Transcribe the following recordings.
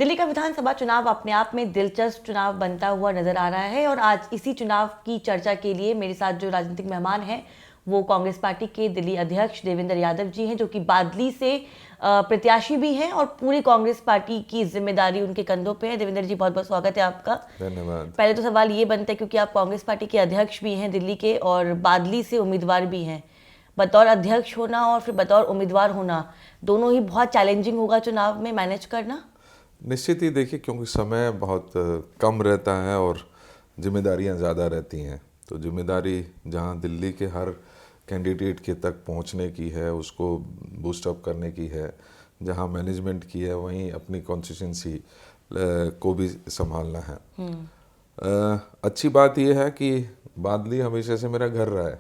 दिल्ली का विधानसभा चुनाव अपने आप में दिलचस्प चुनाव बनता हुआ नजर आ रहा है और आज इसी चुनाव की चर्चा के लिए मेरे साथ जो राजनीतिक मेहमान हैं वो कांग्रेस पार्टी के दिल्ली अध्यक्ष देवेंद्र यादव जी हैं, जो कि बादली से प्रत्याशी भी हैं और पूरी कांग्रेस पार्टी की जिम्मेदारी उनके कंधों पे है। देवेंद्र जी, बहुत बहुत स्वागत है आपका। धन्यवाद। पहले तो सवाल ये बनता है, क्योंकि आप कांग्रेस पार्टी के अध्यक्ष भी हैं दिल्ली के और बादली से उम्मीदवार भी हैं, बतौर अध्यक्ष होना और फिर बतौर उम्मीदवार होना दोनों ही बहुत चैलेंजिंग होगा चुनाव में मैनेज करना। निश्चित ही देखिए, क्योंकि समय बहुत कम रहता है और जिम्मेदारियां ज़्यादा रहती हैं, तो जिम्मेदारी जहां दिल्ली के हर कैंडिडेट के तक पहुंचने की है, उसको बूस्ट अप करने की है, जहां मैनेजमेंट की है, वहीं अपनी कॉन्स्टिट्यूंसी को भी संभालना है। अच्छी बात यह है कि बादली हमेशा से मेरा घर रहा है,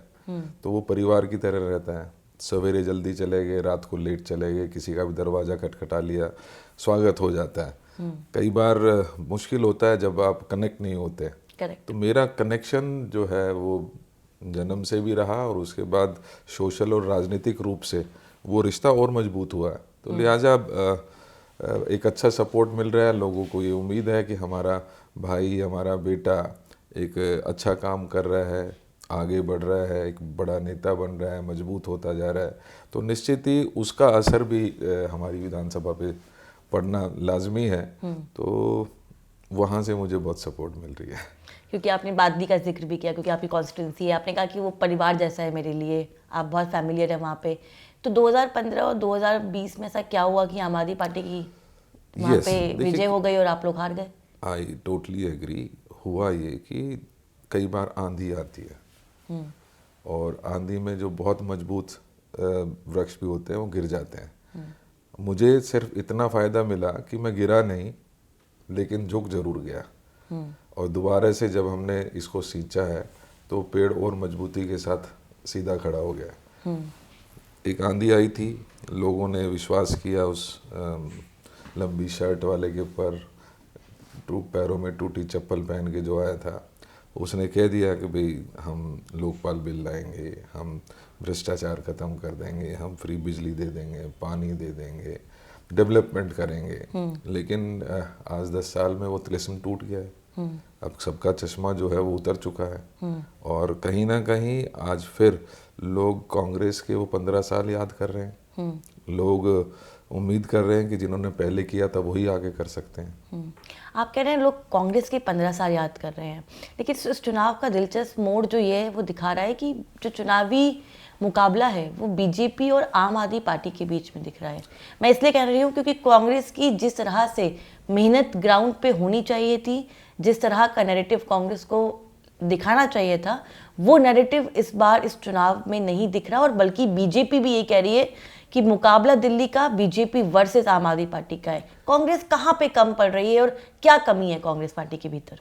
तो वो परिवार की तरह रहता है। सवेरे जल्दी चले गए, रात को लेट चले गए, किसी का भी दरवाज़ा खटखटा लिया, स्वागत हो जाता है। कई बार मुश्किल होता है जब आप कनेक्ट नहीं होते। करेक्ट। तो मेरा कनेक्शन जो है वो जन्म से भी रहा और उसके बाद सोशल और राजनीतिक रूप से वो रिश्ता और मजबूत हुआ है। तो लिहाजा एक अच्छा सपोर्ट मिल रहा है लोगों को। ये उम्मीद है कि हमारा भाई, हमारा बेटा एक अच्छा काम कर रहा है, आगे बढ़ रहा है, एक बड़ा नेता बन रहा है, मजबूत होता जा रहा है, तो निश्चित ही उसका असर भी हमारी विधानसभा पे पड़ना लाजमी है। तो वहाँ से मुझे बहुत सपोर्ट मिल रही है। क्योंकि आपने बादली का जिक्र भी किया, क्योंकि आपकी कॉन्स्टिट्यूंसी है, आपने कहा कि वो परिवार जैसा है मेरे लिए, आप बहुत फैमिलियर है वहाँ पे। तो 2015 और 2020 में ऐसा क्या हुआ कि आम आदमी पार्टी की वहाँ पे विजय हो गई और आप लोग हार गए? I totally agree. हुआ ये कि कई बार आंधी आती है और आंधी में जो बहुत मजबूत वृक्ष भी होते हैं वो गिर जाते हैं। मुझे सिर्फ इतना फ़ायदा मिला कि मैं गिरा नहीं, लेकिन झुक जरूर गया। और दोबारा से जब हमने इसको सींचा है तो पेड़ और मजबूती के साथ सीधा खड़ा हो गया। एक आंधी आई थी, लोगों ने विश्वास किया उस लंबी शर्ट वाले के ऊपर, पैरों में टूटी चप्पल पहन के जो आया था, उसने कह दिया कि भाई हम लोकपाल बिल लाएंगे, हम भ्रष्टाचार ख़त्म कर देंगे, हम फ्री बिजली दे देंगे, पानी दे देंगे, डेवलपमेंट करेंगे। लेकिन आज 10 साल में वो तिलिस्म टूट गया है। अब सबका चश्मा जो है वो उतर चुका है और कहीं ना कहीं आज फिर लोग कांग्रेस के वो 15 साल याद कर रहे हैं। लोग उम्मीद कर रहे हैं कि जिन्होंने पहले किया था वही आगे कर सकते हैं। आप कह रहे हैं लोग कांग्रेस के 15 साल याद कर रहे हैं, लेकिन इस चुनाव का दिलचस्प मोड़ जो ये है वो दिखा रहा है कि जो चुनावी मुकाबला है वो बीजेपी और आम आदमी पार्टी के बीच में दिख रहा है। मैं इसलिए कह रही हूँ क्योंकि कांग्रेस की जिस तरह से मेहनत ग्राउंड पे होनी चाहिए थी, जिस तरह का नैरेटिव कांग्रेस को दिखाना चाहिए था, वो नैरेटिव इस बार इस चुनाव में नहीं दिख रहा। और बल्कि बीजेपी भी ये कह रही है कि मुकाबला दिल्ली का बीजेपी वर्सेस आम आदमी पार्टी का है। कांग्रेस कहाँ पे कम पड़ रही है और क्या कमी है कांग्रेस पार्टी के भीतर?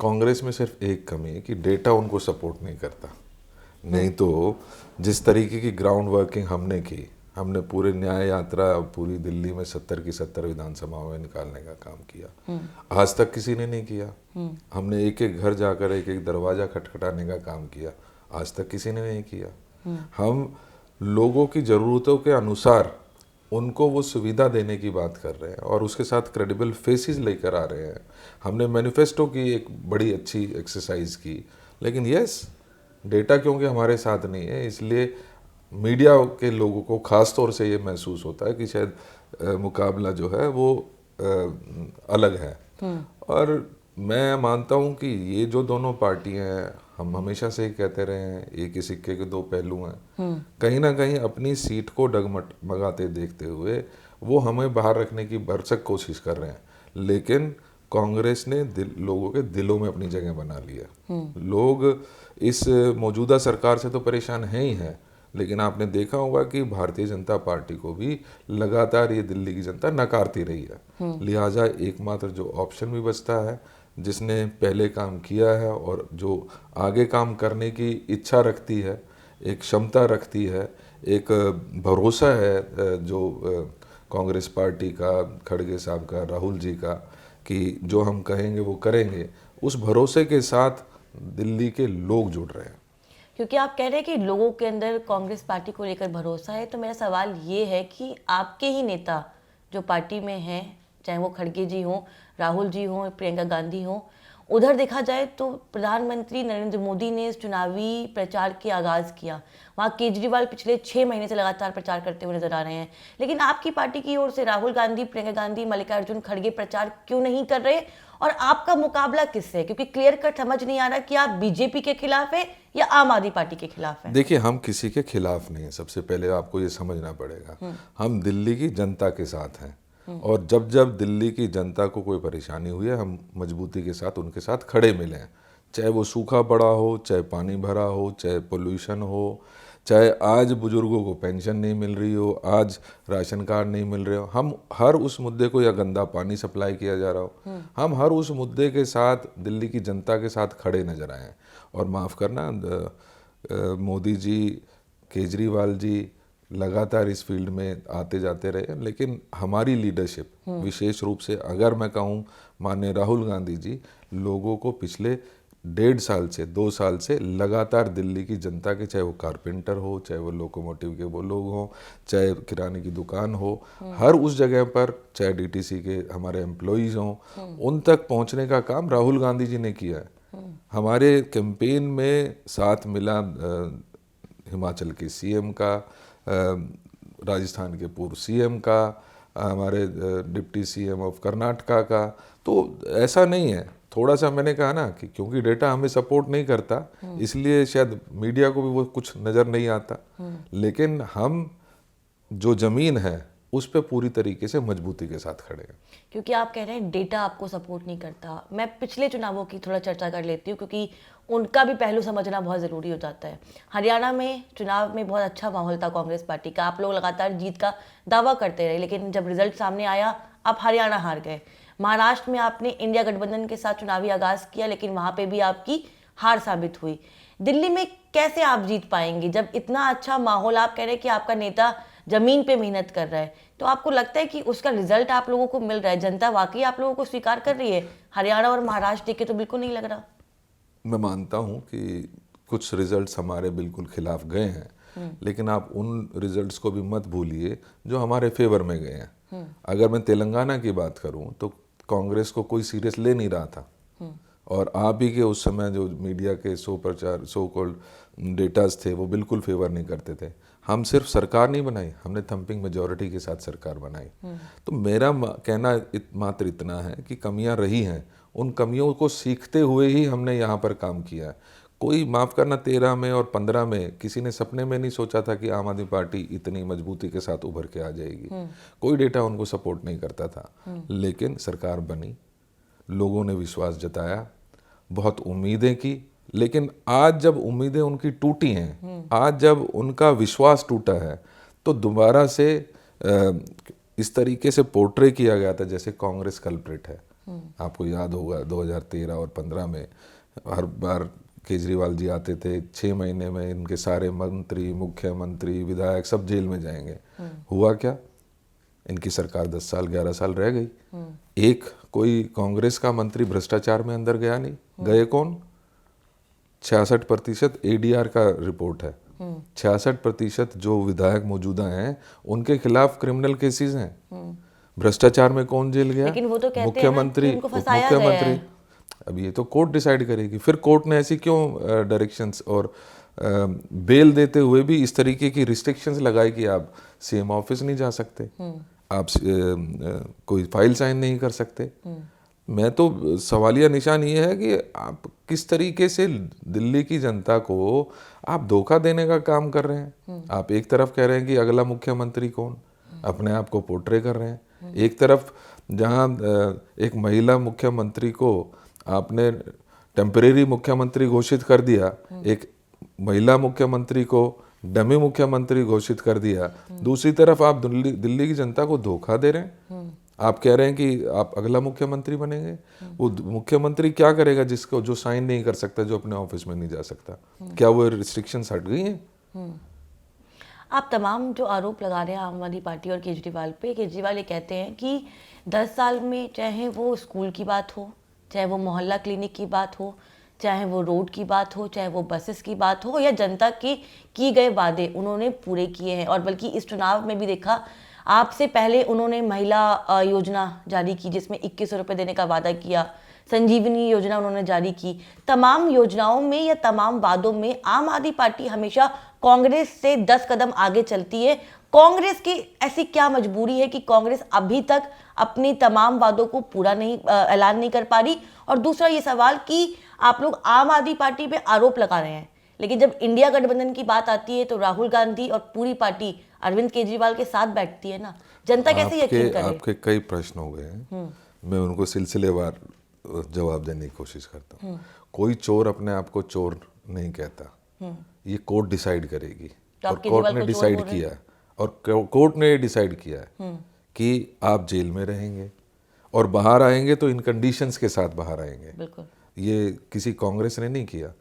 कांग्रेस में सिर्फ एक कमी है कि डेटा उनको सपोर्ट नहीं करता। नहीं तो जिस तरीके की ग्राउंड वर्किंग हमने की, हमने पूरे न्याय यात्रा पूरी दिल्ली में 70 की 70 विधानसभाओं में निकालने का काम किया, आज तक किसी ने नहीं किया। हमने एक एक घर जाकर एक एक दरवाजा खटखटाने का काम किया, आज तक किसी ने नहीं किया। हम लोगों की ज़रूरतों के अनुसार उनको वो सुविधा देने की बात कर रहे हैं और उसके साथ क्रेडिबल फेसेस लेकर आ रहे हैं। हमने मैनिफेस्टो की एक बड़ी अच्छी एक्सरसाइज की, लेकिन यस, डेटा क्योंकि हमारे साथ नहीं है, इसलिए मीडिया के लोगों को ख़ास तौर से ये महसूस होता है कि शायद मुकाबला जो है वो अलग है। और मैं मानता हूँ कि ये जो दोनों पार्टियां हैं, हम हमेशा से ही कहते रहे हैं, एक ही सिक्के के दो पहलू हैं। कहीं ना कहीं अपनी सीट को डगमगाते देखते हुए वो हमें बाहर रखने की भरसक कोशिश कर रहे हैं, लेकिन कांग्रेस ने लोगों के दिलों में अपनी जगह बना लिया। लोग इस मौजूदा सरकार से तो परेशान हैं ही हैं, लेकिन आपने देखा होगा कि भारतीय जनता पार्टी को भी लगातार ये दिल्ली की जनता नकारती रही है। लिहाजा एकमात्र जो ऑप्शन भी बचता है, जिसने पहले काम किया है और जो आगे काम करने की इच्छा रखती है, एक क्षमता रखती है, एक भरोसा है जो कांग्रेस पार्टी का, खड़गे साहब का, राहुल जी का, कि जो हम कहेंगे वो करेंगे, उस भरोसे के साथ दिल्ली के लोग जुड़ रहे हैं। क्योंकि आप कह रहे हैं कि लोगों के अंदर कांग्रेस पार्टी को लेकर भरोसा है, तो मेरा सवाल ये है कि आपके ही नेता जो पार्टी में हैं चाहे वो खड़गे जी हों, राहुल जी हों, प्रियंका गांधी हों। उधर देखा जाए तो प्रधानमंत्री नरेंद्र मोदी ने इस चुनावी प्रचार के आगाज़ किया। वहाँ केजरीवाल पिछले 6 महीने से लगातार प्रचार करते हुए नजर आ रहे हैं, लेकिन आपकी पार्टी की ओर से राहुल गांधी, प्रियंका गांधी, मल्लिकार्जुन खड़गे प्रचार क्यों नहीं कर रहे? और आपका मुकाबला किससे है? क्योंकि क्लियर कट समझ नहीं आ रहा कि आप बीजेपी के खिलाफ है या आम आदमी पार्टी के खिलाफ है। देखिए, हम किसी के खिलाफ नहीं है, सबसे पहले आपको ये समझना पड़ेगा। हम दिल्ली की जनता के साथ हैं, और जब जब दिल्ली की जनता को कोई परेशानी हुई है, हम मजबूती के साथ उनके साथ खड़े मिले हैं। चाहे वो सूखा पड़ा हो, चाहे पानी भरा हो, चाहे पोल्यूशन हो, चाहे आज बुजुर्गों को पेंशन नहीं मिल रही हो, आज राशन कार्ड नहीं मिल रहे हो, हम हर उस मुद्दे को, या गंदा पानी सप्लाई किया जा रहा हो, हम हर उस मुद्दे के साथ दिल्ली की जनता के साथ खड़े नजर आए हैं। और माफ़ करना, मोदी जी, केजरीवाल जी लगातार इस फील्ड में आते जाते रहे, लेकिन हमारी लीडरशिप, विशेष रूप से अगर मैं कहूँ माननीय राहुल गांधी जी, लोगों को पिछले 1.5 साल से 2 साल से लगातार दिल्ली की जनता के, चाहे वो कारपेंटर हो, चाहे वो लोकोमोटिव के वो लोग हों, चाहे किराने की दुकान हो, हर उस जगह पर, चाहे डीटीसी के हमारे एम्प्लॉयज़ हों, उन तक पहुंचने का काम राहुल गांधी जी ने किया है। हमारे कैंपेन में साथ मिला हिमाचल के सीएम का, राजस्थान के पूर्व सीएम का, हमारे डिप्टी सीएम ऑफ कर्नाटका का। तो ऐसा नहीं है, थोड़ा सा मैंने कहा ना कि क्योंकि डेटा हमें सपोर्ट नहीं करता, इसलिए शायद मीडिया को भी वो कुछ नज़र नहीं आता, लेकिन हम जो ज़मीन है उस पर पूरी तरीके से मजबूती के साथ खड़े हैं। क्योंकि आप कह रहे हैं डेटा आपको सपोर्ट नहीं करता, मैं पिछले चुनावों की थोड़ा चर्चा कर लेती हूँ, क्योंकि उनका भी पहलू समझना बहुत ज़रूरी हो जाता है। हरियाणा में चुनाव में बहुत अच्छा माहौल था कांग्रेस पार्टी का, आप लोग लगातार जीत का दावा करते रहे, लेकिन जब रिजल्ट सामने आया आप हरियाणा हार गए। महाराष्ट्र में आपने इंडिया गठबंधन के साथ चुनावी आगाज़ किया, लेकिन वहाँ पर भी आपकी हार साबित हुई। दिल्ली में कैसे आप जीत पाएंगे जब इतना अच्छा माहौल, आप कह रहे हैं कि आपका नेता जमीन पे मेहनत कर रहा है, तो आपको लगता है कि उसका रिजल्ट आप लोगों को मिल रहा है, जनता वाकई आप लोगों को स्वीकार कर रही है? हरियाणा और महाराष्ट्र देख के तो बिल्कुल नहीं लग रहा। मैं मानता हूं कि कुछ रिजल्ट्स हमारे बिल्कुल खिलाफ गए हैं, लेकिन आप उन रिजल्ट्स को भी मत भूलिए जो हमारे फेवर में गए हैं। अगर मैं तेलंगाना की बात करूं तो कांग्रेस को कोई सीरियस ले नहीं रहा था, और आप ही के उस समय जो मीडिया के सो कॉल्ड डेटाज थे वो बिल्कुल फेवर नहीं करते थे। हम सिर्फ सरकार नहीं बनाई, हमने थम्पिंग मेजॉरिटी के साथ सरकार बनाई। तो मेरा कहना मात्र इतना है कि कमियां रही हैं, उन कमियों को सीखते हुए ही हमने यहाँ पर काम किया है। कोई, माफ़ करना, 13 में और 15 में किसी ने सपने में नहीं सोचा था कि आम आदमी पार्टी इतनी मजबूती के साथ उभर के आ जाएगी। कोई डेटा उनको सपोर्ट नहीं करता था, लेकिन सरकार बनी, लोगों ने विश्वास जताया, बहुत उम्मीदें की, लेकिन आज जब उम्मीदें उनकी टूटी हैं, आज जब उनका विश्वास टूटा है, तो दोबारा से इस तरीके से पोर्ट्रे किया गया था जैसे कांग्रेस कल्प्रिट है। आपको याद होगा 2013 और 15 में हर बार केजरीवाल जी आते थे, 6 महीने में इनके सारे मंत्री, मुख्यमंत्री, विधायक सब जेल में जाएंगे। हुआ क्या? इनकी सरकार 10 साल 11 साल रह गई, एक कोई कांग्रेस का मंत्री भ्रष्टाचार में अंदर गया नहीं। गए कौन? 66% ADR का रिपोर्ट है, 66% जो विधायक मौजूदा हैं उनके खिलाफ क्रिमिनल केसेस हैं। भ्रष्टाचार में कौन जेल गया? लेकिन वो तो कहते मुख्यमंत्री, हैं ना कि उनको फंसाया गया मुख्यमंत्री। है। अब ये तो कोर्ट डिसाइड करेगी। फिर कोर्ट ने ऐसी क्यों डायरेक्शंस और बेल देते हुए भी इस तरीके की रिस्ट्रिक्शंस लगाई कि आप CM ऑफिस नहीं जा सकते, आप कोई फाइल साइन नहीं कर सकते। मैं तो सवालिया निशान ये है कि आप किस तरीके से दिल्ली की जनता को आप धोखा देने का काम कर रहे हैं। आप एक तरफ कह रहे हैं कि अगला मुख्यमंत्री कौन, अपने आप को पोर्ट्रे कर रहे हैं। एक तरफ जहां एक महिला मुख्यमंत्री को आपने टेम्परेरी मुख्यमंत्री घोषित कर दिया, एक महिला मुख्यमंत्री को डमी मुख्यमंत्री घोषित कर दिया, दूसरी तरफ आप दिल्ली की जनता को धोखा दे रहे हैं। आप कह रहे हैं कि आप अगला मुख्यमंत्री बनेंगे। वो मुख्यमंत्री क्या करेगा जिसको, जो साइन नहीं कर सकता, जो अपने ऑफिस में नहीं जा सकता? क्या वो रिस्ट्रिक्शंस हट गई हैं? आप तमाम जो आरोप लगा रहे हैं आम आदमी पार्टी और केजरीवाल पे, केजरीवाल ये कहते हैं कि 10 साल में चाहे वो स्कूल की बात हो, चाहे वो मोहल्ला क्लिनिक की बात हो, चाहे वो रोड की बात हो, चाहे वो बसेस की बात हो, या जनता के किए गए वादे उन्होंने पूरे किए हैं। और बल्कि इस चुनाव में भी देखा, आपसे पहले उन्होंने महिला योजना जारी की जिसमें 2100 रुपये देने का वादा किया, संजीवनी योजना उन्होंने जारी की। तमाम योजनाओं में या तमाम वादों में आम आदमी पार्टी हमेशा कांग्रेस से 10 कदम आगे चलती है। कांग्रेस की ऐसी क्या मजबूरी है कि कांग्रेस अभी तक अपने तमाम वादों को पूरा नहीं ऐलान नहीं कर पा रही? और दूसरा ये सवाल कि आप लोग आम आदमी पार्टी पे आरोप लगा रहे हैं, लेकिन जब इंडिया गठबंधन की बात आती है तो राहुल गांधी और पूरी पार्टी अरविंद केजरीवाल के साथ बैठती है ना। जनता कैसे यकीन करे? आपके कई प्रश्न हो गए हैं, मैं उनको सिलसिलेवार जवाब देने की कोशिश करता हूँ। कोई चोर अपने आप को चोर नहीं कहता, ये कोर्ट डिसाइड करेगी। तो और कोर्ट ने डिसाइड किया है, और कोर्ट ने ये डिसाइड किया है कि आप जेल में रहेंगे और बाहर आएंगे तो इन कंडीशंस के साथ बाहर आएंगे। बिल्कुल। ये किसी कांग्रेस ने नहीं किया।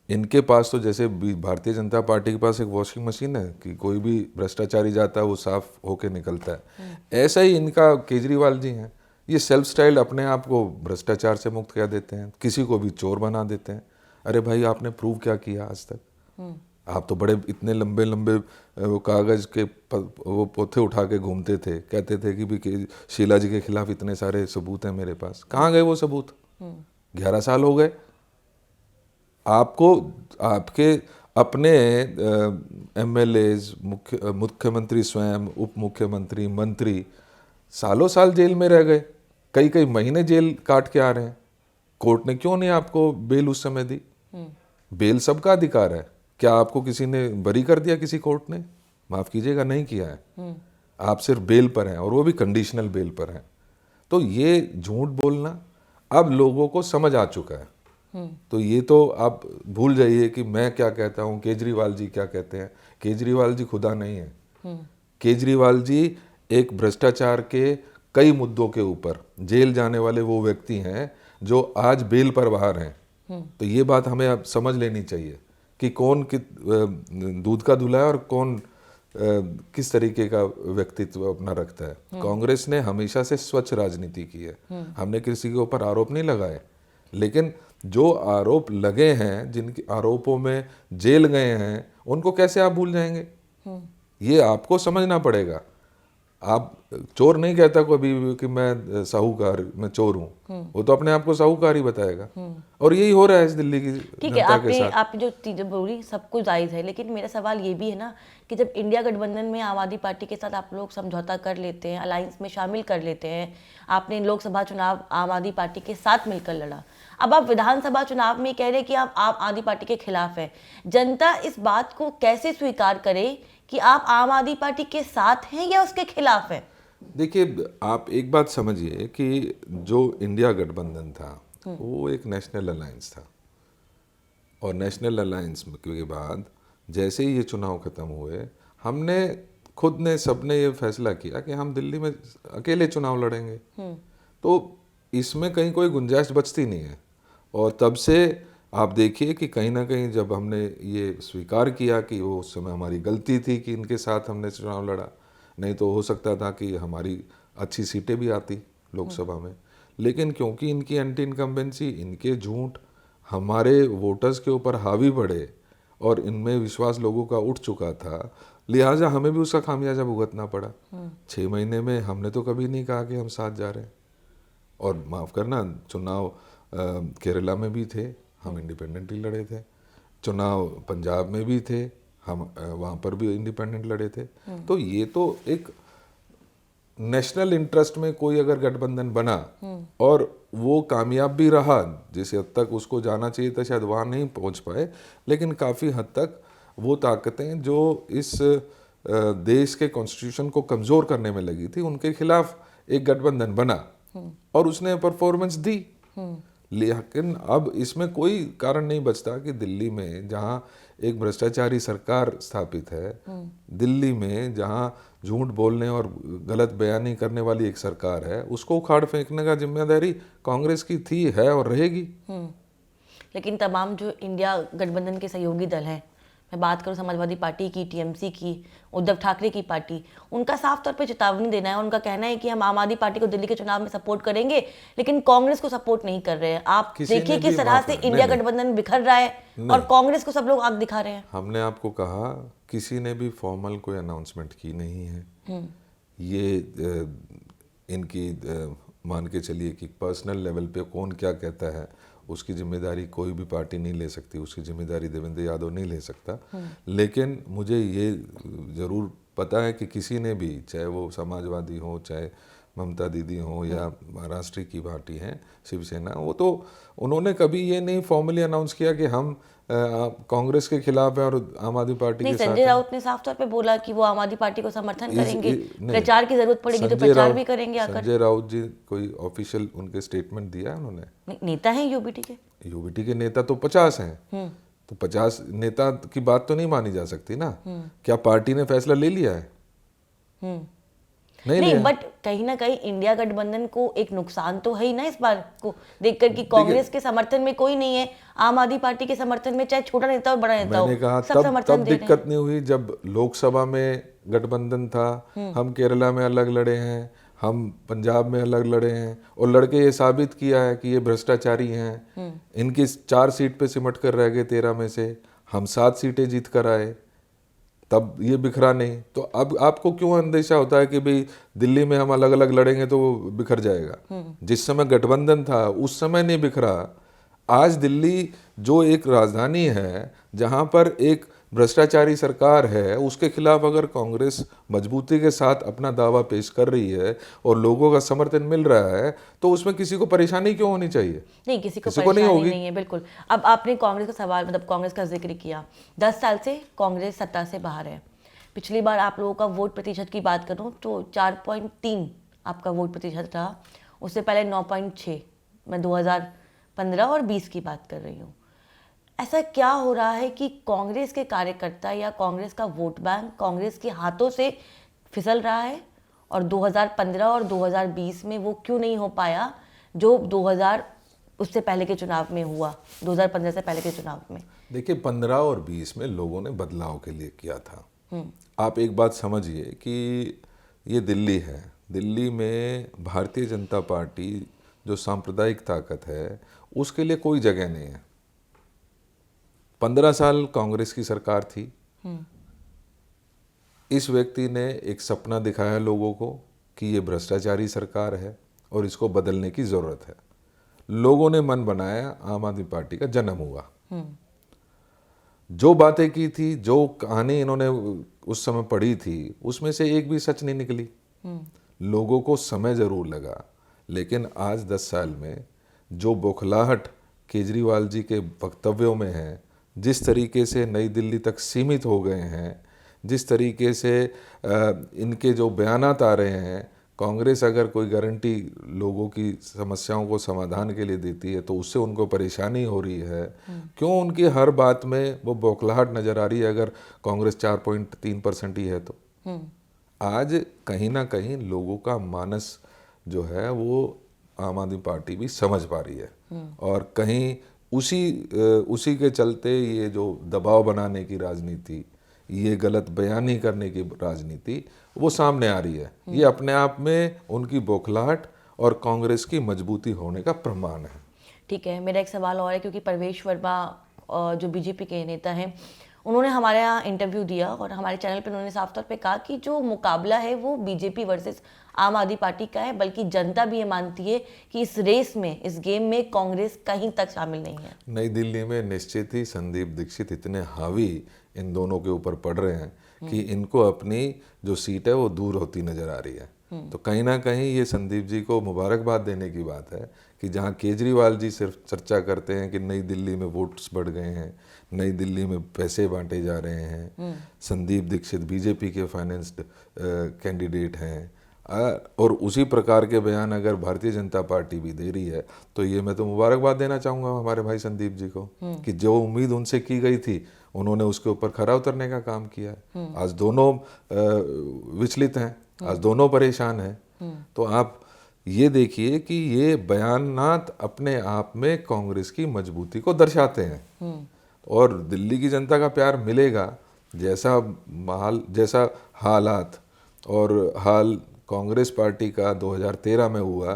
इनके पास तो जैसे भारतीय जनता पार्टी के पास एक वॉशिंग मशीन है कि कोई भी भ्रष्टाचारी जाता है वो साफ होके निकलता है, ऐसा ही इनका केजरीवाल जी हैं। ये सेल्फ स्टाइल अपने आप को भ्रष्टाचार से मुक्त कह देते हैं, किसी को भी चोर बना देते हैं। अरे भाई आपने प्रूव क्या किया आज तक? आप तो बड़े इतने लंबे लंबे वो कागज के वो पोथे उठा के घूमते थे, कहते थे कि भी शीला जी के खिलाफ इतने सारे सबूत हैं मेरे पास। कहाँ गए वो सबूत? 11 साल हो गए। आपको आपके अपने एमएलएज, मुख्यमंत्री स्वयं, उप मुख्यमंत्री, मंत्री सालों साल जेल में रह गए, कई कई महीने जेल काट के आ रहे हैं। कोर्ट ने क्यों नहीं आपको बेल उस समय दी? बेल सबका अधिकार है। क्या आपको किसी ने बरी कर दिया? किसी कोर्ट ने? माफ कीजिएगा, नहीं किया है। आप सिर्फ बेल पर हैं, और वो भी कंडीशनल बेल पर हैं। तो ये झूठ बोलना अब लोगों को समझ आ चुका है। तो ये तो आप भूल जाइए कि मैं क्या कहता हूँ, केजरीवाल जी क्या कहते हैं। केजरीवाल जी खुदा नहीं है। केजरीवाल जी एक भ्रष्टाचार के कई मुद्दों के ऊपर जेल जाने वाले वो व्यक्ति हैं जो आज बेल पर बाहर हैं। तो ये बात हमें अब समझ लेनी चाहिए कि कौन दूध का दूल्हा है और कौन किस तरीके का व्यक्तित्व अपना रखता है। कांग्रेस ने हमेशा से स्वच्छ राजनीति की है। हमने किसी के ऊपर आरोप नहीं लगाए, लेकिन जो आरोप लगे हैं, जिनके आरोपों में जेल गए हैं, उनको कैसे आप भूल जाएंगे? ये आपको समझना पड़ेगा। आप चोर नहीं कहता कभी भी कि मैं साहूकार, मैं चोर हूँ। वो तो अपने आप को साहूकार ही बताएगा। और यही हो रहा है इस दिल्ली की जनता के साथ। आपने जो चीजें बोली सब कुछ जायज है, लेकिन मेरा सवाल ये भी है ना कि जब इंडिया गठबंधन में आम आदमी पार्टी के साथ आप लोग समझौता कर लेते हैं, अलायंस में शामिल कर लेते हैं, आपने लोकसभा चुनाव आम आदमी पार्टी के साथ मिलकर लड़ा, अब आप विधानसभा चुनाव में कह रहे हैं कि आप आम आदमी पार्टी के खिलाफ है। जनता इस बात को कैसे स्वीकार करे कि आप आम आदमी पार्टी के साथ हैं या उसके खिलाफ हैं? देखिए, आप एक बात समझिए कि जो इंडिया गठबंधन था वो एक नेशनल अलायंस था, और नेशनल अलायंस के बाद जैसे ही ये चुनाव खत्म हुए, हमने खुद ने सबने ये फैसला किया कि हम दिल्ली में अकेले चुनाव लड़ेंगे। तो इसमें कहीं कोई गुंजाइश बचती नहीं है। और तब से आप देखिए कि कहीं ना कहीं जब हमने ये स्वीकार किया कि वो उस समय हमारी गलती थी कि इनके साथ हमने चुनाव लड़ा, नहीं तो हो सकता था कि हमारी अच्छी सीटें भी आती लोकसभा में। लेकिन क्योंकि इनकी एंटी इनकम्बेंसी, इनके झूठ हमारे वोटर्स के ऊपर हावी पड़े और इनमें विश्वास लोगों का उठ चुका था, लिहाजा हमें भी उसका खामियाजा भुगतना पड़ा। 6 महीने में हमने तो कभी नहीं कहा कि हम साथ जा रहे हैं। और माफ़ करना, चुनाव केरला में भी थे, हम इंडिपेंडेंटली लड़े थे। चुनाव पंजाब में भी थे, हम वहाँ पर भी इंडिपेंडेंट लड़े थे। तो ये तो एक नेशनल इंटरेस्ट में कोई अगर गठबंधन बना और वो कामयाब भी रहा, जिस हद तक उसको जाना चाहिए था शायद वहाँ नहीं पहुँच पाए, लेकिन काफ़ी हद तक वो ताकतें जो इस देश के कॉन्स्टिट्यूशन को कमज़ोर करने में लगी थी, उनके खिलाफ एक गठबंधन बना और उसने परफॉर्मेंस दी। लेकिन अब इसमें कोई कारण नहीं बचता कि दिल्ली में जहाँ एक भ्रष्टाचारी सरकार स्थापित है, दिल्ली में जहाँ झूठ बोलने और गलत बयानी करने वाली एक सरकार है, उसको उखाड़ फेंकने का जिम्मेदारी कांग्रेस की थी, है और रहेगी। लेकिन तमाम जो इंडिया गठबंधन के सहयोगी दल हैं, मैं बात करूं समाजवादी पार्टी की, टीएमसी की, उद्धव ठाकरे की पार्टी, उनका साफ तौर पे चेतावनी देना है। उनका कहना है कि हम आम आदमी पार्टी को दिल्ली के चुनाव में सपोर्ट करेंगे, लेकिन कांग्रेस को सपोर्ट नहीं कर रहे हैं। आप देखिए किस तरह से इंडिया गठबंधन बिखर रहा है और कांग्रेस को सब लोग आग दिखा रहे हैं। हमने आपको कहा, किसी ने भी फॉर्मल कोई अनाउंसमेंट की नहीं है। ये इनकी मान के चलिए कि पर्सनल लेवल पे कौन क्या कहता है उसकी जिम्मेदारी कोई भी पार्टी नहीं ले सकती, उसकी जिम्मेदारी देवेंद्र यादव नहीं ले सकता। लेकिन मुझे ये ज़रूर पता है कि किसी ने भी, चाहे वो समाजवादी हो, चाहे ममता दीदी हो या महाराष्ट्र की पार्टी है शिवसेना, वो तो उन्होंने कभी ये नहीं फॉर्मली अनाउंस किया कि हम कांग्रेस के खिलाफ है और आम आदमी पार्टी नहीं, के साथ संजय है। राउत ने साफ तौर पे बोला कि वो आम आदमी पार्टी को समर्थन करेंगे, नहीं, प्रचार की जरूरत पड़ेगी तो संजय प्रचार राउत- भी करेंगे आकर। संजय राउत जी कोई ऑफिशियल उनके स्टेटमेंट दिया है उन्होंने? नहीं, नेता हैं यूबीटी के। यूबीटी के नेता तो 50 हैं, तो 50 नेता की बात तो नहीं मानी जा सकती ना। क्या पार्टी ने फैसला ले लिया है? नहीं नहीं, लिया। बट कहीं ना कहीं इंडिया गठबंधन को एक नुकसान तो है ही ना इस बार को देखकर कि कांग्रेस के समर्थन में कोई नहीं है, आम आदमी पार्टी के समर्थन में चाहे छोटा नेता हो बड़ा नेता हो, मैंने कहा सब तब समर्थन दे रहे हैं। दिक्कत नहीं हुई जब लोकसभा में गठबंधन था। हम केरला में अलग लड़े हैं, हम पंजाब में अलग लड़े हैं और लड़के ये साबित किया है कि ये भ्रष्टाचारी हैं। इनकी 4 सीट पे सिमट कर रह गए 13 में से, हम 7 सीटें जीत कर आए, तब ये बिखरा नहीं। तो अब आपको क्यों अंदेशा होता है कि भाई दिल्ली में हम अलग अलग लड़ेंगे तो वो बिखर जाएगा? जिस समय गठबंधन था उस समय नहीं बिखरा। आज दिल्ली जो एक राजधानी है जहां पर एक भ्रष्टाचारी सरकार है, उसके खिलाफ अगर कांग्रेस मजबूती के साथ अपना दावा पेश कर रही है और लोगों का समर्थन मिल रहा है, तो उसमें किसी को परेशानी क्यों होनी चाहिए? नहीं, किसी को नहीं परेशानी होगी। नहीं है, बिल्कुल। अब आपने कांग्रेस का सवाल, मतलब कांग्रेस का जिक्र किया, 10 साल से कांग्रेस सत्ता से बाहर है। पिछली बार आप लोगों का वोट प्रतिशत की बात करूं तो 4.3 आपका वोट प्रतिशत रहा, उससे पहले 9.6। मैं 2015 और 20 की बात कर रही हूँ। ऐसा क्या हो रहा है कि कांग्रेस के कार्यकर्ता या कांग्रेस का वोट बैंक कांग्रेस के हाथों से फिसल रहा है, और 2015 और 2020 में वो क्यों नहीं हो पाया जो 2000 उससे पहले के चुनाव में हुआ, 2015 से पहले के चुनाव में? देखिए, 15 और 20 में लोगों ने बदलाव के लिए किया था। आप एक बात समझिए कि ये दिल्ली है, दिल्ली में भारतीय जनता पार्टी जो सांप्रदायिक ताकत है उसके लिए कोई जगह नहीं है। 15 साल कांग्रेस की सरकार थी। इस व्यक्ति ने एक सपना दिखाया लोगों को कि ये भ्रष्टाचारी सरकार है और इसको बदलने की जरूरत है। लोगों ने मन बनाया, आम आदमी पार्टी का जन्म हुआ। जो बातें की थी, जो कहानी इन्होंने उस समय पढ़ी थी, उसमें से एक भी सच नहीं निकली। लोगों को समय जरूर लगा, लेकिन आज 10 साल में जो बौखलाहट केजरीवाल जी के वक्तव्यों में है, जिस तरीके से नई दिल्ली तक सीमित हो गए हैं, जिस तरीके से इनके जो बयानात आ रहे हैं, कांग्रेस अगर कोई गारंटी लोगों की समस्याओं को समाधान के लिए देती है तो उससे उनको परेशानी हो रही है। क्यों उनकी हर बात में वो बौखलाहट नज़र आ रही है अगर कांग्रेस 4.3% ही है तो? आज कहीं ना कहीं लोगों का मानस जो है वो आम आदमी पार्टी भी समझ पा रही है, और कहीं उसी के चलते ये जो दबाव बनाने की राजनीति, ये गलत बयानी करने की राजनीति वो सामने आ रही है। ये अपने आप में उनकी बौखलाहट और कांग्रेस की मजबूती होने का प्रमाण है। ठीक है, मेरा एक सवाल और है, क्योंकि परवेश वर्मा जो बीजेपी के नेता हैं, उन्होंने हमारे यहाँ इंटरव्यू दिया और हमारे चैनल पे उन्होंने साफ तौर पे कहा कि जो मुकाबला है वो बीजेपी वर्सेस आम आदमी पार्टी का है, बल्कि जनता भी ये मानती है कि इस रेस में, इस गेम में कांग्रेस कहीं तक शामिल नहीं है। नई दिल्ली में निश्चित ही संदीप दीक्षित इतने हावी इन दोनों के ऊपर पड़ रहे हैं कि इनको अपनी जो सीट है वो दूर होती नजर आ रही है। तो कहीं ना कहीं ये संदीप जी को मुबारकबाद देने की बात है कि जहां केजरीवाल जी सिर्फ चर्चा करते हैं कि नई दिल्ली में वोट्स बढ़ गए हैं, नई दिल्ली में पैसे बांटे जा रहे हैं, संदीप दीक्षित बीजेपी के फाइनेंस्ड कैंडिडेट हैं, और उसी प्रकार के बयान अगर भारतीय जनता पार्टी भी दे रही है तो ये मैं तो मुबारकबाद देना चाहूँगा हमारे भाई संदीप जी को कि जो उम्मीद उनसे की गई थी उन्होंने उसके ऊपर खरा उतरने का काम किया है। आज दोनों विचलित हैं, आज दोनों परेशान हैं। तो आप ये देखिए कि ये बयानात अपने आप में कांग्रेस की मजबूती को दर्शाते हैं, और दिल्ली की जनता का प्यार मिलेगा जैसा हालात और हाल कांग्रेस पार्टी का 2013 में हुआ,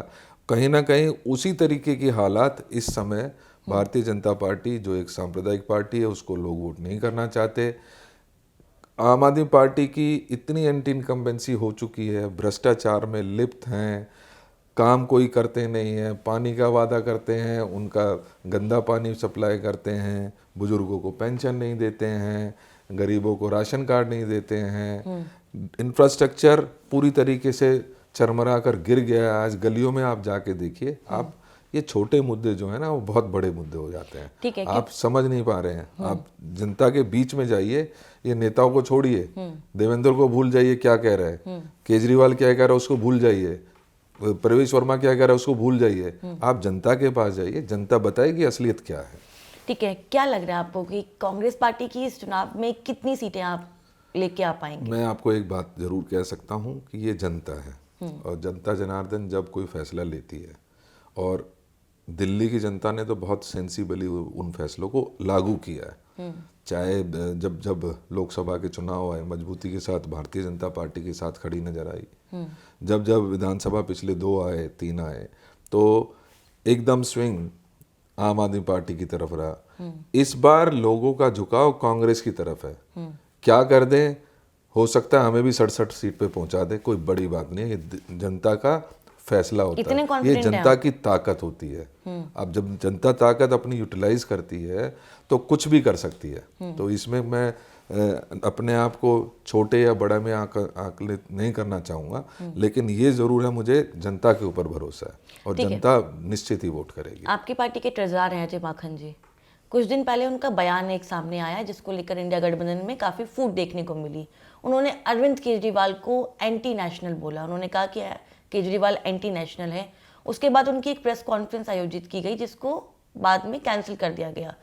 कहीं ना कहीं उसी तरीके की हालात इस समय भारतीय जनता पार्टी जो एक सांप्रदायिक पार्टी है उसको लोग वोट नहीं करना चाहते। आम आदमी पार्टी की इतनी एंटी इनकम्बेंसी हो चुकी है, भ्रष्टाचार में लिप्त हैं, काम कोई करते नहीं हैं, पानी का वादा करते हैं, उनका गंदा पानी सप्लाई करते हैं, बुजुर्गों को पेंशन नहीं देते हैं, गरीबों को राशन कार्ड नहीं देते हैं, इंफ्रास्ट्रक्चर पूरी तरीके से चरमरा कर गिर गया है। आज गलियों में आप जाके देखिए, आप ये छोटे मुद्दे जो है ना वो बहुत बड़े मुद्दे हो जाते हैं। ठीक है आप समझ नहीं पा रहे हैं। आप जनता के बीच में जाइए, ये नेताओं को छोड़िए, देवेंद्र को भूल जाइए क्या कह रहे हैं, केजरीवाल क्या कह रहा है उसको भूल जाइए, प्रवेश वर्मा क्या कह रहा है उसको भूल जाइए, आप जनता के पास जाइए, जनता बताएगी असलियत क्या है। ठीक है, क्या लग रहा है आपको कि कांग्रेस पार्टी की इस चुनाव में कितनी सीटें आप लेके आ पाएंगे? मैं आपको एक बात जरूर कह सकता हूँ कि ये जनता है, और जनता जनार्दन जब कोई फैसला लेती है, और दिल्ली की जनता ने तो बहुत सेंसिबली उन फैसलों को लागू किया है। चाहे जब जब लोकसभा के चुनाव आए, मजबूती के साथ भारतीय जनता पार्टी के साथ खड़ी नजर आई। जब जब विधानसभा पिछले 2 आए 3 आए, तो एकदम स्विंग आम आदमी पार्टी की तरफ रहा। इस बार लोगों का झुकाव कांग्रेस की तरफ है। क्या कर दें, हो सकता है हमें भी 67 सीट पे पहुंचा दे, कोई बड़ी बात नहीं है, ये जनता का फैसला होता इतने है, ये confident हैं जनता की ताकत होती है। अब जब जनता ताकत अपनी यूटिलाइज करती है तो कुछ भी कर सकती है। तो इसमें मैं अपने आप को छोटे या बड़ा में आकलित नहीं करना चाहूँगा, लेकिन ये ज़रूर है मुझे जनता के ऊपर भरोसा है, और जनता निश्चित ही वोट करेगी। आपकी पार्टी के ट्रेजरार हैं अजय माखन जी, कुछ दिन पहले उनका बयान एक सामने आया जिसको लेकर इंडिया गठबंधन में काफ़ी फूट देखने को मिली। उन्होंने अरविंद केजरीवाल को एंटी नेशनल बोला। उन्होंने कहा कि केजरीवाल एंटी नेशनल है। उसके बाद उनकी एक प्रेस कॉन्फ्रेंस आयोजित की गई जिसको बाद में कैंसिल कर दिया गया।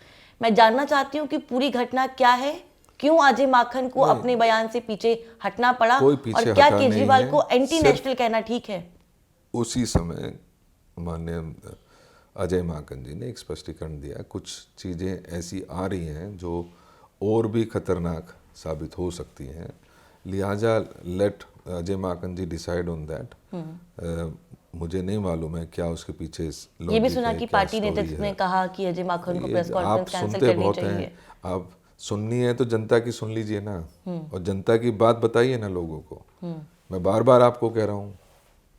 मैं जानना चाहती हूँ कि पूरी घटना क्या है, क्यों अजय माखन को अपने बयान से पीछे हटना पड़ा, कोई पीछे और क्या हटा नहीं केजरीवाल है, को एंटी सिर्फ नेशनल कहना ठीक है? उसी समय माननीय अजय माकन जी ने एक स्पष्टीकरण दिया, कुछ चीज़ें ऐसी आ रही हैं जो और भी खतरनाक साबित हो सकती हैं, लिहाजा let Ajay Maken ji decide on that. मुझे नहीं मालूम है क्या उसके पीछे ये भी सुना कि पार्टी नेतृत्व ने कहा कि अजय माखन को प्रेस कॉन्फ्रेंस कैंसिल करनी चाहिए। आप सुननी है तो जनता की सुन लीजिए ना, और जनता की बात बताइए ना लोगों को। मैं बार बार आपको कह रहा हूँ,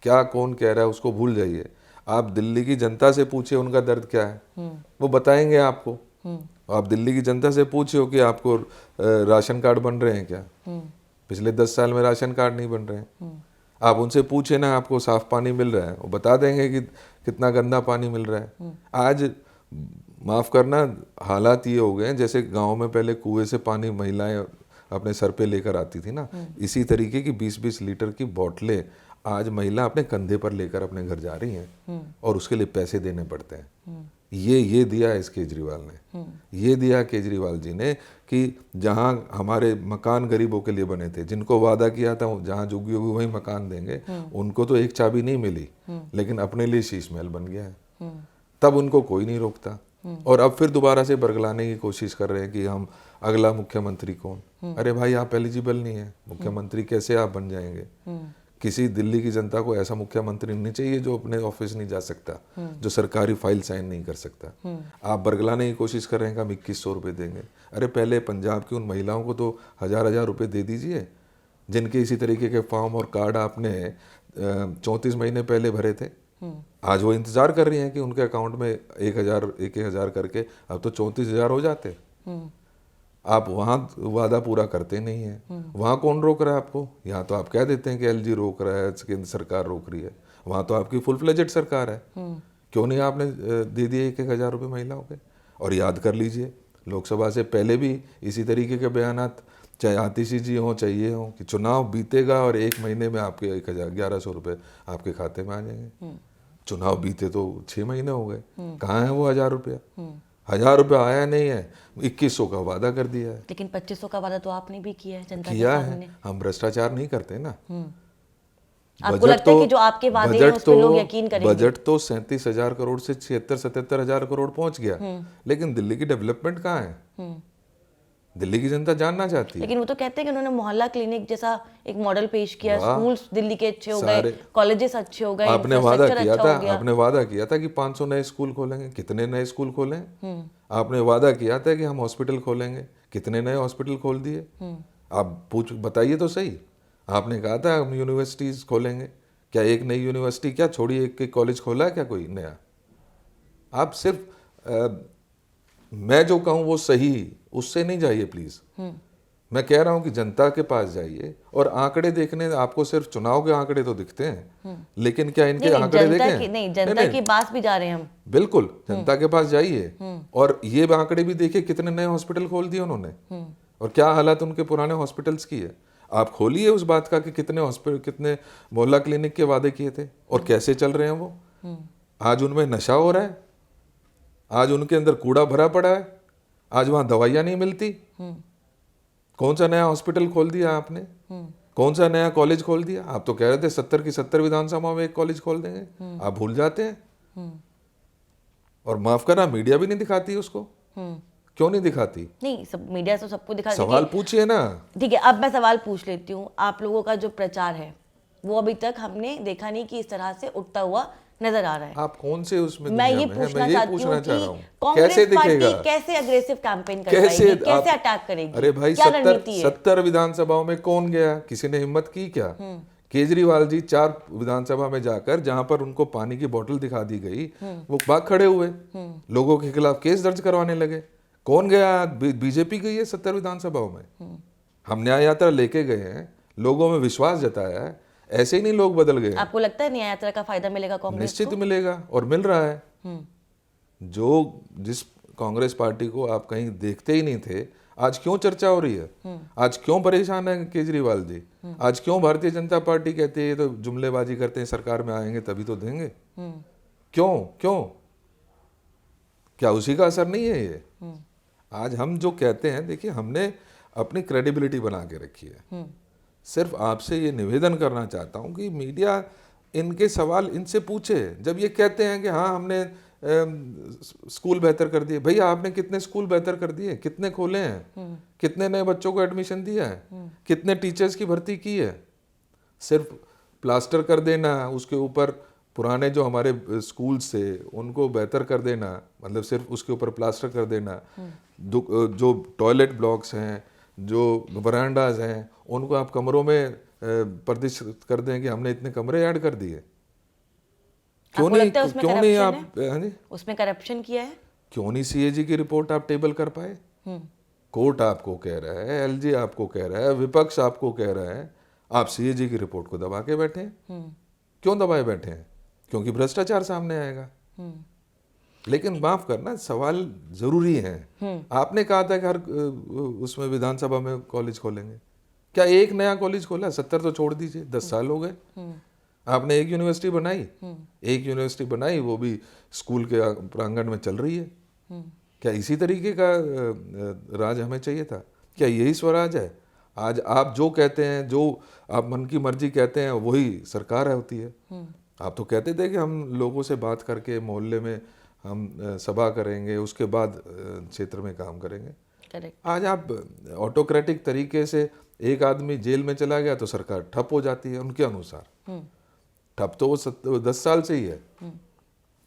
क्या कौन कह रहा है उसको भूल जाइए, आप दिल्ली की जनता से पूछिए उनका दर्द क्या है, वो बताएंगे आपको। आप दिल्ली की जनता से पूछिए कि आपको राशन कार्ड बन रहे हैं क्या, पिछले 10 साल में राशन कार्ड नहीं बन रहे हैं। आप उनसे पूछे ना आपको साफ पानी मिल रहा है, वो बता देंगे कि कितना गंदा पानी मिल रहा है। आज माफ करना, हालात ये हो गए हैं जैसे गांव में पहले कुएं से पानी महिलाएं अपने सर पे लेकर आती थी ना, इसी तरीके की 20-20 लीटर की बोतलें आज महिला अपने कंधे पर लेकर अपने घर जा रही हैं, और उसके लिए पैसे देने पड़ते हैं। ये दिया इस केजरीवाल ने, ये दिया केजरीवाल जी ने कि जहां हमारे मकान गरीबों के लिए बने थे, जिनको वादा किया था जहां जुगी होगी वही मकान देंगे, उनको तो एक चाबी नहीं मिली, लेकिन अपने लिए शीश महल बन गया है। तब उनको कोई नहीं रोकता, और अब फिर दोबारा से बरगलाने की कोशिश कर रहे हैं कि हम अगला मुख्यमंत्री कौन। अरे भाई, आप एलिजिबल नहीं है, मुख्यमंत्री कैसे आप बन जाएंगे? किसी दिल्ली की जनता को ऐसा मुख्यमंत्री नहीं चाहिए जो अपने ऑफिस नहीं जा सकता, जो सरकारी फाइल साइन नहीं कर सकता। आप बरगलाने की कोशिश कर रहे हैं कि हम 2100 रुपये देंगे। अरे पहले पंजाब की उन महिलाओं को तो 1000-1000 रुपये दे दीजिए, जिनके इसी तरीके के फॉर्म और कार्ड आपने 34 महीने पहले भरे थे। आज वो इंतजार कर रही हैं कि उनके अकाउंट में 1000 करके अब तो 34,000 हो जाते। आप वहाँ वादा पूरा करते नहीं हैं। वहाँ कौन रोक रहा है आपको? यहाँ तो आप कह देते हैं कि एलजी रोक रहा है, केंद्र सरकार रोक रही है। वहाँ तो आपकी फुल फ्लेजेड सरकार है। क्यों नहीं आपने दे दिए 1,000 रुपये महिलाओं के? और याद कर लीजिए, लोकसभा से पहले भी इसी तरीके के बयानात, चाहे आतिशी जी हों चाहे ये हों, कि चुनाव बीतेगा और 1 महीने में आपके 1100 रुपये आपके खाते में आ जाएंगे। चुनाव बीते तो 6 महीने हो गए, कहाँ है वो 1000 रुपया? 1000 रुपया आया नहीं है, 2100 का वादा कर दिया है। लेकिन 2500 का वादा तो आपने भी किया है जनता किया के सामने। है, हम भ्रष्टाचार नहीं करते ना। आपको लगता है कि जो आपके वादे हैं उस पे लोग यकीन करेंगे? बजट तो 37,000 करोड़ से 76-77,000 करोड़ पहुंच गया, लेकिन दिल्ली की डेवलपमेंट कहाँ है? दिल्ली की जनता जानना चाहती है। लेकिन वो तो कहते हैं कि उन्होंने मोहल्ला क्लिनिक जैसा एक मॉडल पेश किया, स्कूल्स दिल्ली के अच्छे हो गए, कॉलेजेस अच्छे हो गए, आपने वादा किया अच्छा था, हो गया। आपने वादा किया था कि 500 नए स्कूल खोलेंगे। कितने नए स्कूल खोले? आपने वादा किया था कि हम हॉस्पिटल खोलेंगे। कितने नए हॉस्पिटल खोल दिए? आप बताइए तो सही। आपने कहा था हम यूनिवर्सिटीज़ खोलेंगे, क्या एक नई यूनिवर्सिटी, क्या छोड़िए एक कॉलेज खोला है क्या कोई नया? आप सिर्फ मैं जो कहूँ वो सही, उससे नहीं जाइए प्लीज़। मैं कह रहा हूँ कि जनता के पास जाइए और आंकड़े देखने, आपको सिर्फ चुनाव के आंकड़े तो दिखते हैं, लेकिन क्या इनके नहीं, आंकड़े जनता देखें? की नहीं, जनता के पास भी जा रहे हैं हम। बिल्कुल, जनता के पास जाइए और ये आंकड़े भी देखिए कितने नए हॉस्पिटल खोल दिए उन्होंने और क्या हालत उनके पुराने हॉस्पिटल्स की है। आप खोलिए उस बात का कि कितने हॉस्पिटल, कितने मोहल्ला क्लिनिक के वादे किए थे और कैसे चल रहे हैं वो। आज उनमें नशा हो रहा है, आज उनके अंदर कूड़ा भरा पड़ा है, आज वहाँ दवाइयाँ नहीं मिलती। कौन सा नया हॉस्पिटल खोल दिया आपने? कौन सा नया कॉलेज खोल दिया? आप तो कह रहे थे 70 की 70 विधानसभा में एक कॉलेज खोल देंगे, आप भूल जाते हैं। और माफ करना, मीडिया भी नहीं दिखाती उसको। क्यों नहीं दिखाती? नहीं, सब मीडिया तो सबको दिखा। सवाल पूछिए ना। ठीक है, अब मैं सवाल पूछ लेती हूँ। आप लोगों का जो प्रचार है वो अभी तक हमने देखा नहीं कि इस तरह से उठता हुआ नजर आ रहा है। आप कौन से उसमें मैं ये दुनिया में हैं? पूछना मैं यही चाहती पूछना हूँ चाह रहा कि हूँ, कांग्रेस कैसे दिखेगा? पार्टी कैसे अग्रेसिव कैंपेन कर कैसे पाएगी, कैसे अटैक करेगी? अरे भाई, क्या रणनीति है? 70 विधानसभाओं में कौन गया? किसी ने हिम्मत की क्या? केजरीवाल जी 4 विधानसभा में जाकर, जहां पर उनको पानी की बोतल दिखा दी गई, वो भाग खड़े हुए, लोगों के खिलाफ केस दर्ज करवाने लगे। कौन गया? बीजेपी गई है 70 विधानसभाओं में। हम न्याय यात्रा लेके गए हैं, लोगों में विश्वास जताया है, ऐसे ही नहीं लोग बदल गए। आपको लगता है न्याय यात्रा का फायदा मिलेगा कांग्रेस निश्चित को? मिलेगा और मिल रहा है। जिस कांग्रेस पार्टी को आप कहीं देखते ही नहीं थे, आज क्यों चर्चा हो रही है? आज क्यों परेशान है केजरीवाल जी? आज क्यों भारतीय जनता पार्टी कहती है ये तो जुमलेबाजी करते हैं, सरकार में आएंगे तभी तो देंगे? क्यों क्यों? क्या उसी का असर नहीं है ये? आज हम जो कहते हैं, देखिए हमने अपनी क्रेडिबिलिटी बना के रखी है। सिर्फ आपसे ये निवेदन करना चाहता हूँ कि मीडिया इनके सवाल इनसे पूछे। जब ये कहते हैं कि हाँ हमने स्कूल बेहतर कर दिए, भैया आपने कितने स्कूल बेहतर कर दिए? कितने खोले हैं? कितने नए बच्चों को एडमिशन दिया है? कितने टीचर्स की भर्ती की है? सिर्फ प्लास्टर कर देना, उसके ऊपर पुराने जो हमारे स्कूल्स थे उनको बेहतर कर देना, मतलब सिर्फ उसके ऊपर प्लास्टर कर देना। जो टॉयलेट ब्लॉक्स हैं, जो बरांडाज हैं, उनको आप कमरों में प्रदर्शित कर दें कि हमने इतने कमरे ऐड कर दिए। क्यों नहीं आप उसमें करप्शन किया है? क्यों नहीं सीएजी की रिपोर्ट आप टेबल कर पाए? कोर्ट आपको कह रहा है, एलजी आपको कह रहा है, विपक्ष आपको कह रहा है, आप सीएजी की रिपोर्ट को दबा के बैठे हैं। क्यों दबाए बैठे हैं? क्योंकि भ्रष्टाचार सामने आएगा। लेकिन माफ करना, सवाल जरूरी है। आपने कहा था कि हर उसमें विधानसभा में कॉलेज खोलेंगे, क्या एक नया कॉलेज खोला? 70 तो छोड़ दीजिए, 10 साल हो गए। आपने एक यूनिवर्सिटी बनाई, एक यूनिवर्सिटी बनाई, वो भी स्कूल के प्रांगण में चल रही है। क्या इसी तरीके का राज हमें चाहिए था? क्या यही स्वराज है? आज आप जो कहते हैं, जो आप मन की मर्जी कहते हैं, वही सरकार होती है। आप तो कहते थे कि हम लोगों से बात करके मोहल्ले में हम सभा करेंगे, उसके बाद क्षेत्र में काम करेंगे। करेक्ट। आज आप ऑटोक्रेटिक तरीके से, एक आदमी जेल में चला गया तो सरकार ठप हो जाती है उनके अनुसार। ठप तो वो 10 साल से ही है,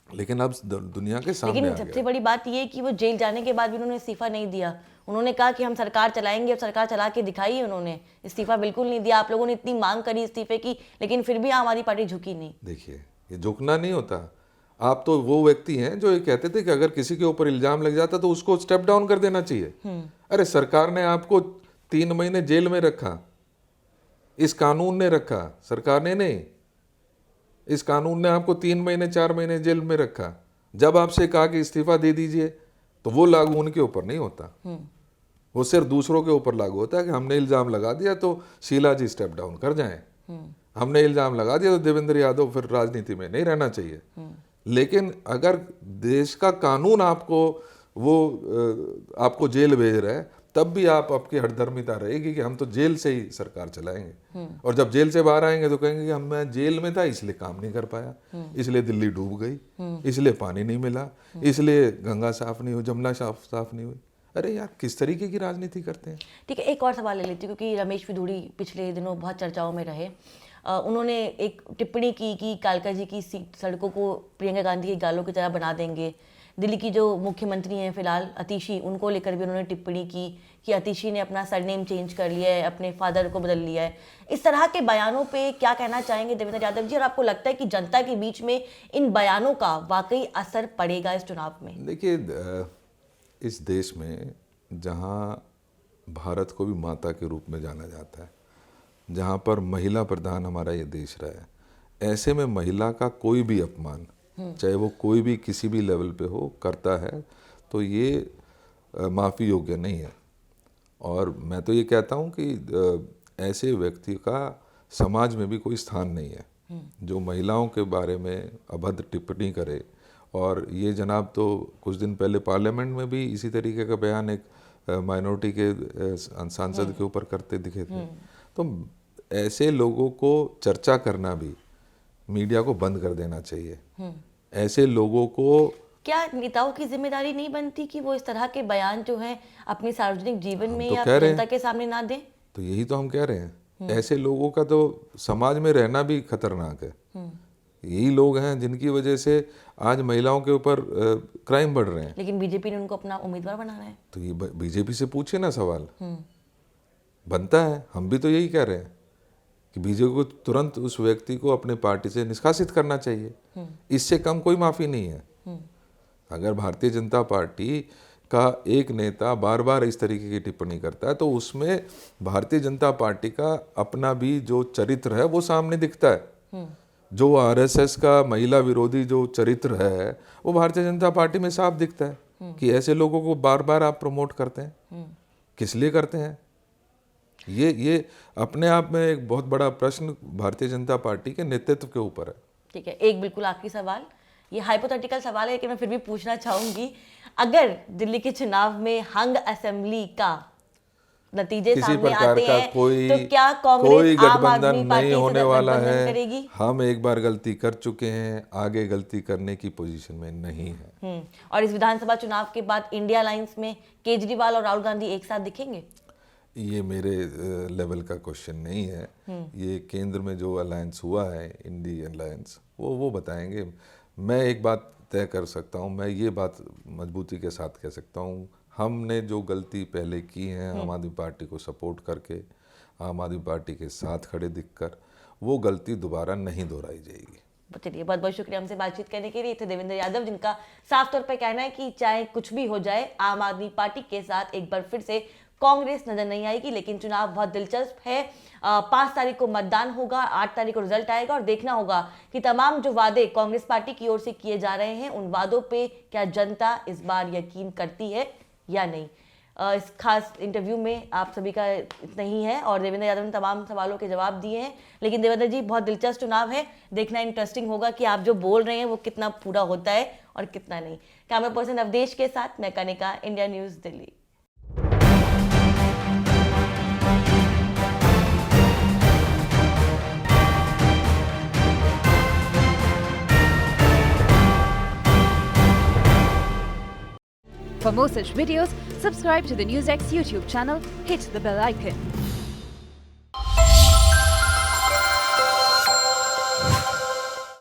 लेकिन अब दुनिया के सामने लेकिन आ सबसे गया। बड़ी बात ये है कि वो जेल जाने के बाद भी उन्होंने इस्तीफा नहीं दिया। उन्होंने कहा कि हम सरकार चलाएंगे, अब सरकार चला के दिखाई। उन्होंने इस्तीफा बिल्कुल नहीं दिया। आप लोगों ने इतनी मांग करी इस्तीफे की, लेकिन फिर भी आम आदमी पार्टी झुकी नहीं। देखिए, ये झुकना नहीं होता। आप तो वो व्यक्ति हैं जो ये कहते थे कि अगर किसी के ऊपर इल्जाम लग जाता तो उसको स्टेप डाउन कर देना चाहिए। अरे सरकार ने आपको 3 महीने जेल में रखा, इस कानून ने रखा, सरकार ने नहीं। इस कानून ने आपको 3 महीने 4 महीने जेल में रखा। जब आपसे कहा कि इस्तीफा दे दीजिए, तो वो लागू उनके ऊपर नहीं होता, वो सिर्फ दूसरों के ऊपर लागू होता है कि हमने इल्जाम लगा दिया तो शीला जी स्टेप डाउन कर जाएं, हमने इल्जाम लगा दिया तो देवेंद्र यादव फिर राजनीति में नहीं रहना चाहिए। लेकिन अगर देश का कानून आपको जेल भेज रहा है, तब भी आपकी हठधर्मिता रहेगी कि हम तो जेल से ही सरकार चलाएंगे। और जब जेल से बाहर आएंगे तो कहेंगे कि मैं जेल में था इसलिए काम नहीं कर पाया, इसलिए दिल्ली डूब गई, इसलिए पानी नहीं मिला, इसलिए गंगा साफ नहीं हुई, जमुना साफ नहीं हुई। अरे यार, किस तरीके की राजनीति करते हैं? ठीक है, एक और सवाल ले लेती हूँ, क्योंकि रमेश विधूड़ी पिछले दिनों बहुत चर्चाओं में रहे। उन्होंने एक टिप्पणी की कि कालका जी की सड़कों को प्रियंका गांधी के गालों की तरह बना देंगे। दिल्ली की जो मुख्यमंत्री हैं फिलहाल अतिशी, उनको लेकर भी उन्होंने टिप्पणी की कि अतिशी ने अपना सरनेम चेंज कर लिया है, अपने फादर को बदल लिया है। इस तरह के बयानों पे क्या कहना चाहेंगे देवेंद्र यादव जी, और आपको लगता है कि जनता के बीच में इन बयानों का वाकई असर पड़ेगा इस चुनाव में? देखिए, इस देश में जहाँ भारत को भी माता के रूप में जाना जाता है, जहाँ पर महिला प्रधान हमारा ये देश रहा है, ऐसे में महिला का कोई भी अपमान, चाहे वो कोई भी किसी भी लेवल पे हो, करता है तो ये माफ़ी योग्य नहीं है। और मैं तो ये कहता हूँ कि ऐसे व्यक्ति का समाज में भी कोई स्थान नहीं है जो महिलाओं के बारे में अभद्र टिप्पणी करे। और ये जनाब तो कुछ दिन पहले पार्लियामेंट में भी इसी तरीके का बयान एक माइनॉरिटी के सांसद के ऊपर करते दिखे थे। तो ऐसे लोगों को चर्चा करना भी मीडिया को बंद कर देना चाहिए। ऐसे लोगों को क्या नेताओं की जिम्मेदारी नहीं बनती कि वो इस तरह के बयान जो हैं अपने सार्वजनिक जीवन में तो या कह रहे जनता के सामने ना दें? तो यही तो हम कह रहे हैं, ऐसे लोगों का तो समाज में रहना भी खतरनाक है। यही लोग हैं जिनकी वजह से आज महिलाओं के ऊपर क्राइम बढ़ रहे हैं। लेकिन बीजेपी ने उनको अपना उम्मीदवार बनाना है। तो ये बीजेपी से पूछे ना, सवाल बनता है। हम भी तो यही कह रहे हैं कि बीजेपी को तुरंत उस व्यक्ति को अपने पार्टी से निष्कासित करना चाहिए। इससे कम कोई माफ़ी नहीं है। अगर भारतीय जनता पार्टी का एक नेता बार बार इस तरीके की टिप्पणी करता है तो उसमें भारतीय जनता पार्टी का अपना भी जो चरित्र है वो सामने दिखता है। जो आरएसएस का महिला विरोधी जो चरित्र है वो भारतीय जनता पार्टी में साफ दिखता है कि ऐसे लोगों को बार बार आप प्रमोट करते हैं, किस लिए करते हैं? ये अपने आप में एक बहुत बड़ा प्रश्न भारतीय जनता पार्टी के नेतृत्व के ऊपर है। ठीक है, एक बिल्कुल आखिरी सवाल, ये हाइपोथेटिकल सवाल है लेकिन मैं फिर भी पूछना चाहूंगी, अगर दिल्ली के चुनाव में हंग असेंबली का नतीजे किसी सामने प्रकार आते का हैं कोई तो क्या कोई कांग्रेस आम गठबंधन आदमी पार्टी नहीं से होने वाला गठबंधन है। करेगी? हम एक बार गलती कर चुके हैं, आगे गलती करने की पोजीशन में नहीं है। और इस विधानसभा चुनाव के बाद इंडिया अलायंस में केजरीवाल और राहुल गांधी एक साथ दिखेंगे? ये मेरे लेवल का क्वेश्चन नहीं है। ये केंद्र में जो अलायंस हुआ है, इंडिया अलायंस, वो बताएंगे। मैं एक बात तय कर सकता हूँ, मैं ये बात मजबूती के साथ कह सकता हूँ, हमने जो गलती पहले की है आम आदमी पार्टी को सपोर्ट करके, आम आदमी पार्टी के साथ खड़े दिखकर, वो गलती दोबारा नहीं दोहराई जाएगी। चलिए, बहुत बहुत शुक्रिया हमसे बातचीत करने के लिए। थे देवेंद्र यादव, जिनका साफ तौर पर कहना है कि चाहे कुछ भी हो जाए, आम आदमी पार्टी के साथ एक बार फिर से कांग्रेस नजर नहीं आएगी। लेकिन चुनाव बहुत दिलचस्प है। 5 तारीख को मतदान होगा, 8 तारीख को रिजल्ट आएगा और देखना होगा कि तमाम जो वादे कांग्रेस पार्टी की ओर से किए जा रहे हैं, उन वादों पे क्या जनता इस बार यकीन करती है या नहीं। इस खास इंटरव्यू में आप सभी का इतना ही है और देवेंद्र यादव ने तमाम सवालों के जवाब दिए हैं। लेकिन देवेंद्र जी, बहुत दिलचस्प चुनाव है, देखना इंटरेस्टिंग होगा कि आप जो बोल रहे हैं वो कितना पूरा होता है और कितना नहीं। कैमरा पर्सन अवधेश के साथ मैं Kanika, India news Delhi. For more such videos, subscribe to the NewsX YouTube channel, hit the bell icon.